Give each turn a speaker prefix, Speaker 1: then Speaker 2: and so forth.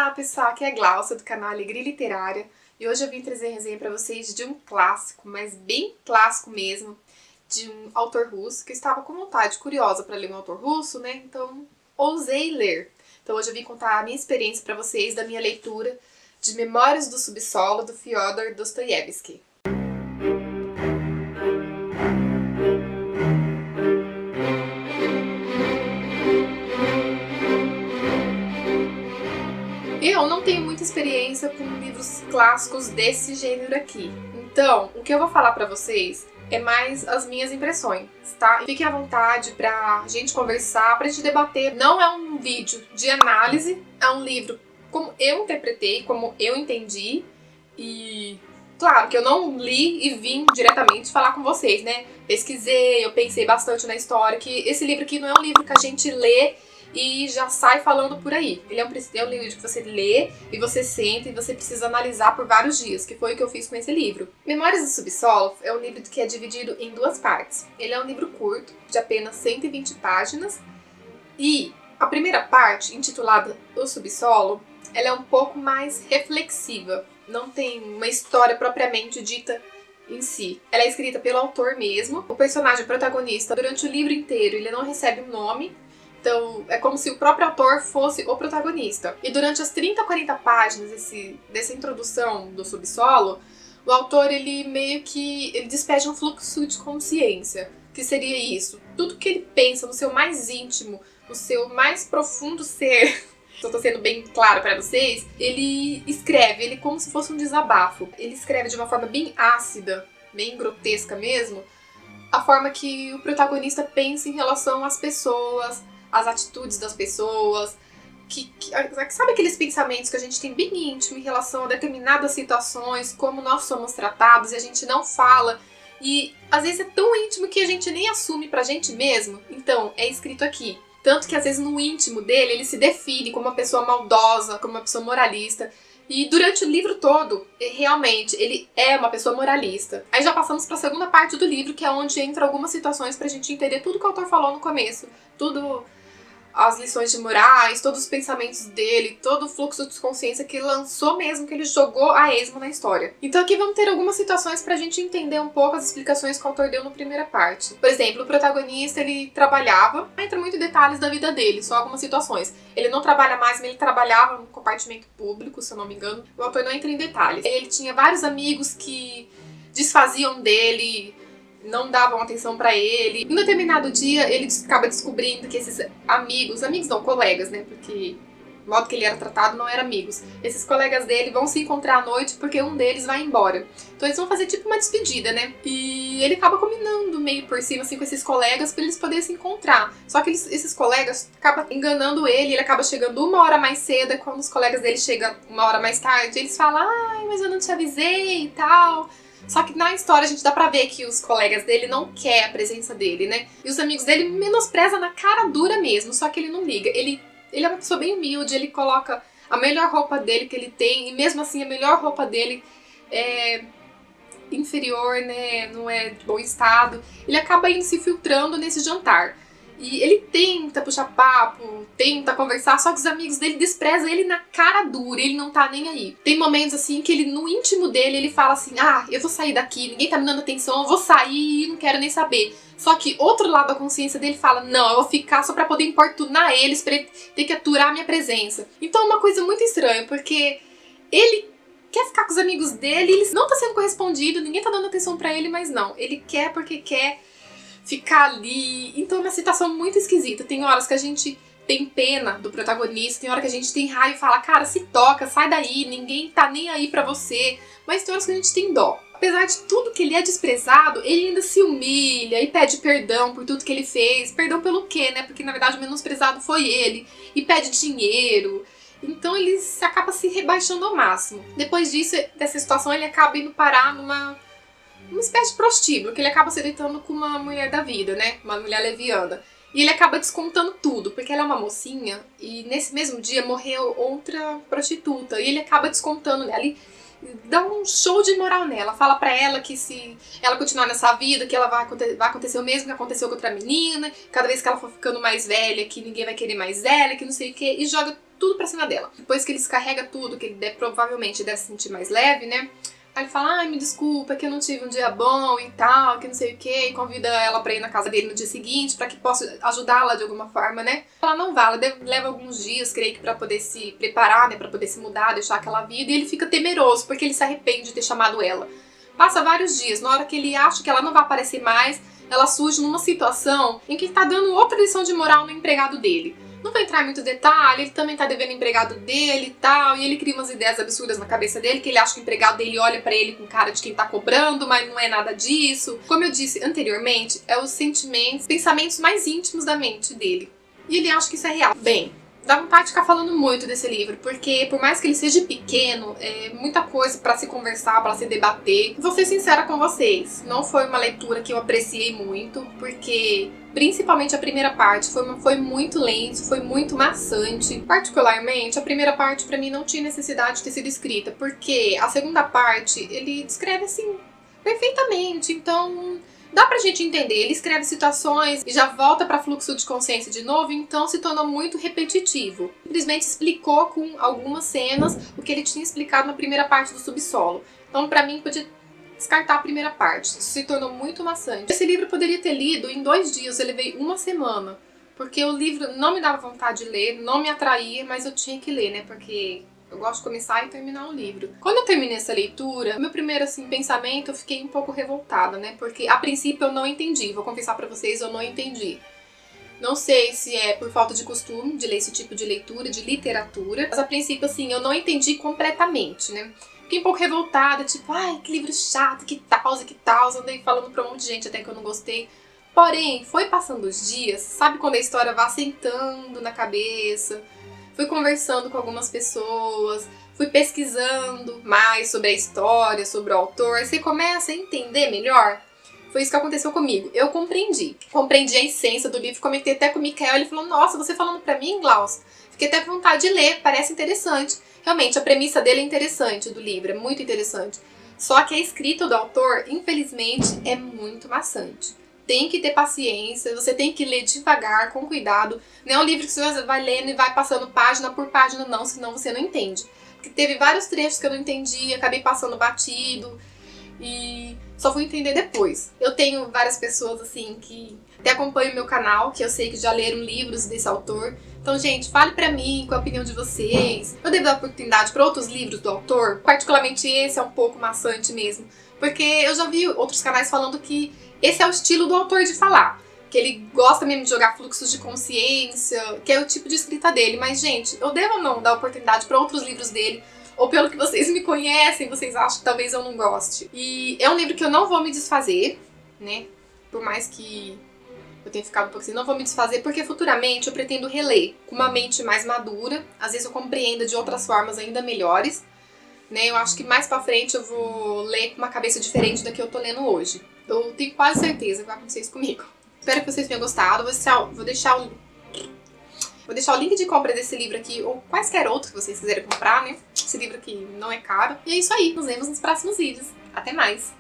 Speaker 1: Olá pessoal, aqui é a Glaucia do canal Alegria Literária e hoje eu vim trazer resenha pra vocês de um clássico, mas bem clássico mesmo, de um autor russo que eu estava com vontade, curiosa para ler um autor russo, né? Então ousei ler. Então hoje eu vim contar a minha experiência pra vocês da minha leitura de Memórias do Subsolo do Fyodor Dostoiévski. Eu não tenho muita experiência com livros clássicos desse gênero aqui. Então, o que eu vou falar pra vocês é mais as minhas impressões, tá? Fiquem à vontade pra gente conversar, pra gente debater. Não é um vídeo de análise, é um livro como eu interpretei, como eu entendi. E claro que eu não li e vim diretamente falar com vocês, né? Pesquisei, eu pensei bastante na história, que esse livro aqui não é um livro que a gente lê e já sai falando por aí. Ele é um livro que você lê e você senta e você precisa analisar por vários dias, que foi o que eu fiz com esse livro. Memórias do Subsolo é um livro que é dividido em duas partes. Ele é um livro curto, de apenas 120 páginas, e a primeira parte, intitulada O Subsolo, ela é um pouco mais reflexiva. Não tem uma história propriamente dita em si. Ela é escrita pelo autor mesmo. O personagem protagonista, durante o livro inteiro, ele não recebe um nome. Então, é como se o próprio autor fosse o protagonista. E durante as 30, 40 páginas dessa introdução do subsolo, o autor, ele meio que despeja um fluxo de consciência. Que seria isso? Tudo que ele pensa no seu mais íntimo, no seu mais profundo ser, se eu tô sendo bem claro pra vocês, ele escreve, ele como se fosse um desabafo. Ele escreve de uma forma bem ácida, bem grotesca mesmo, a forma que o protagonista pensa em relação às pessoas, as atitudes das pessoas, sabe aqueles pensamentos que a gente tem bem íntimo em relação a determinadas situações, como nós somos tratados e a gente não fala, e às vezes é tão íntimo que a gente nem assume pra gente mesmo. Então, é escrito aqui. Tanto que às vezes no íntimo dele, ele se define como uma pessoa maldosa, como uma pessoa moralista. E durante o livro todo, realmente, ele é uma pessoa moralista. Aí já passamos para a segunda parte do livro, que é onde entra algumas situações pra gente entender tudo que o autor falou no começo. Tudo, as lições de morais, todos os pensamentos dele, todo o fluxo de consciência que ele lançou mesmo, que ele jogou a esmo na história. Então aqui vamos ter algumas situações pra gente entender um pouco as explicações que o autor deu na primeira parte. Por exemplo, o protagonista, ele trabalhava, não entra muito em detalhes da vida dele, só algumas situações. Ele não trabalha mais, mas ele trabalhava no compartimento público, se eu não me engano. O autor não entra em detalhes. Ele tinha vários amigos que desfaziam dele, não davam atenção pra ele. Em um determinado dia, ele acaba descobrindo que esses amigos não, colegas, né, porque o modo que ele era tratado não era amigos. Esses colegas dele vão se encontrar à noite porque um deles vai embora. Então eles vão fazer tipo uma despedida, né? E ele acaba combinando meio por cima, assim, com esses colegas pra eles poderem se encontrar. Só que esses colegas acabam enganando ele acaba chegando 1 hora mais cedo, e quando os colegas dele chegam 1 hora mais tarde, eles falam, ai, mas eu não te avisei e tal. Só que na história a gente dá pra ver que os colegas dele não querem a presença dele, né? E os amigos dele menosprezam na cara dura mesmo, só que ele não liga. Ele é uma pessoa bem humilde, ele coloca a melhor roupa dele que ele tem, e mesmo assim a melhor roupa dele é inferior, né? Não é de bom estado. Ele acaba indo se filtrando nesse jantar. E ele tenta puxar papo, tenta conversar, só que os amigos dele desprezam ele na cara dura, ele não tá nem aí. Tem momentos assim que ele, no íntimo dele, ele fala assim, ah, eu vou sair daqui, ninguém tá me dando atenção, eu vou sair e não quero nem saber. Só que outro lado da consciência dele fala, não, eu vou ficar só pra poder importunar eles, pra ele ter que aturar a minha presença. Então é uma coisa muito estranha, porque ele quer ficar com os amigos dele, ele não tá sendo correspondido, ninguém tá dando atenção pra ele, mas não, ele quer porque quer ficar ali. Então é uma situação muito esquisita. Tem horas que a gente tem pena do protagonista, tem hora que a gente tem raiva e fala, cara, se toca, sai daí, ninguém tá nem aí pra você. Mas tem horas que a gente tem dó. Apesar de tudo que ele é desprezado, ele ainda se humilha e pede perdão por tudo que ele fez. Perdão pelo quê, né? Porque na verdade o menosprezado foi ele. E pede dinheiro. Então ele acaba se rebaixando ao máximo. Depois disso, dessa situação, ele acaba indo parar numa espécie de prostíbulo, que ele acaba se deitando com uma mulher da vida, né? Uma mulher leviana. E ele acaba descontando tudo, porque ela é uma mocinha, e nesse mesmo dia morreu outra prostituta. E ele acaba descontando nela. E dá um show de moral nela. Fala pra ela que se ela continuar nessa vida, que ela vai acontecer o mesmo que aconteceu com outra menina. Cada vez que ela for ficando mais velha, que ninguém vai querer mais ela, que não sei o quê. E joga tudo pra cima dela. Depois que ele descarrega tudo, que ele provavelmente deve se sentir mais leve, né? Aí ele fala, ai, me desculpa, que eu não tive um dia bom e tal, que não sei o que, e convida ela pra ir na casa dele no dia seguinte, pra que possa ajudá-la de alguma forma, né? Ela não vai, ela leva alguns dias, creio que pra poder se preparar, né, pra poder se mudar, deixar aquela vida, e ele fica temeroso, porque ele se arrepende de ter chamado ela. Passa vários dias, na hora que ele acha que ela não vai aparecer mais, ela surge numa situação em que tá dando outra lição de moral no empregado dele. Não vou entrar em muito detalhe, ele também tá devendo o empregado dele e tal, e ele cria umas ideias absurdas na cabeça dele, que ele acha que o empregado dele olha pra ele com cara de quem tá cobrando, mas não é nada disso. Como eu disse anteriormente, é os sentimentos, pensamentos mais íntimos da mente dele. E ele acha que isso é real. Bem, dá vontade de ficar falando muito desse livro, porque por mais que ele seja pequeno, é muita coisa pra se conversar, pra se debater. Vou ser sincera com vocês, não foi uma leitura que eu apreciei muito, porque principalmente a primeira parte foi muito lento, foi muito maçante. Particularmente, a primeira parte pra mim não tinha necessidade de ter sido escrita, porque a segunda parte ele descreve assim perfeitamente, então dá pra gente entender, ele escreve situações e já volta pra fluxo de consciência de novo, então se tornou muito repetitivo. Simplesmente explicou com algumas cenas o que ele tinha explicado na primeira parte do Subsolo. Então pra mim podia descartar a primeira parte, isso se tornou muito maçante. Esse livro eu poderia ter lido em 2 dias, eu levei uma semana, porque o livro não me dava vontade de ler, não me atraía, mas eu tinha que ler, né, porque eu gosto de começar e terminar o livro. Quando eu terminei essa leitura, meu primeiro assim, pensamento, eu fiquei um pouco revoltada, né? Porque a princípio eu não entendi. Vou confessar pra vocês, eu não entendi. Não sei se é por falta de costume de ler esse tipo de leitura, de literatura. Mas a princípio, assim, eu não entendi completamente, né? Fiquei um pouco revoltada, tipo, ai, que livro chato, que tal. Andei falando pra um monte de gente até que eu não gostei. Porém, foi passando os dias, sabe quando a história vai assentando na cabeça? Fui conversando com algumas pessoas, fui pesquisando mais sobre a história, sobre o autor. Você começa a entender melhor. Foi isso que aconteceu comigo. Eu compreendi a essência do livro. Comentei até com o Mikael, ele falou, nossa, você falando pra mim, Glaucia? Fiquei até com vontade de ler, parece interessante. Realmente, a premissa dele é interessante, do livro, é muito interessante. Só que a escrita do autor, infelizmente, é muito maçante. Tem que ter paciência, você tem que ler devagar, com cuidado. Não é um livro que você vai lendo e vai passando página por página, não, senão você não entende. Porque teve vários trechos que eu não entendi, acabei passando batido e só fui entender depois. Eu tenho várias pessoas assim que até acompanham o meu canal, que eu sei que já leram livros desse autor. Então, gente, fale pra mim qual a opinião de vocês. Eu devo dar oportunidade para outros livros do autor. Particularmente esse é um pouco maçante mesmo. Porque eu já vi outros canais falando que esse é o estilo do autor de falar. Que ele gosta mesmo de jogar fluxos de consciência, que é o tipo de escrita dele. Mas, gente, eu devo ou não dar oportunidade para outros livros dele? Ou pelo que vocês me conhecem, vocês acham que talvez eu não goste? E é um livro que eu não vou me desfazer, né? Por mais que eu tenha ficado um pouco assim, não vou me desfazer, porque futuramente eu pretendo reler com uma mente mais madura. Às vezes eu compreendo de outras formas ainda melhores, né? Eu acho que mais pra frente eu vou ler com uma cabeça diferente da que eu tô lendo hoje. Eu tenho quase certeza que vai acontecer isso comigo. Espero que vocês tenham gostado. Vou deixar o link de compra desse livro aqui, ou quaisquer outros que vocês quiserem comprar, né? Esse livro aqui não é caro. E é isso aí. Nos vemos nos próximos vídeos. Até mais!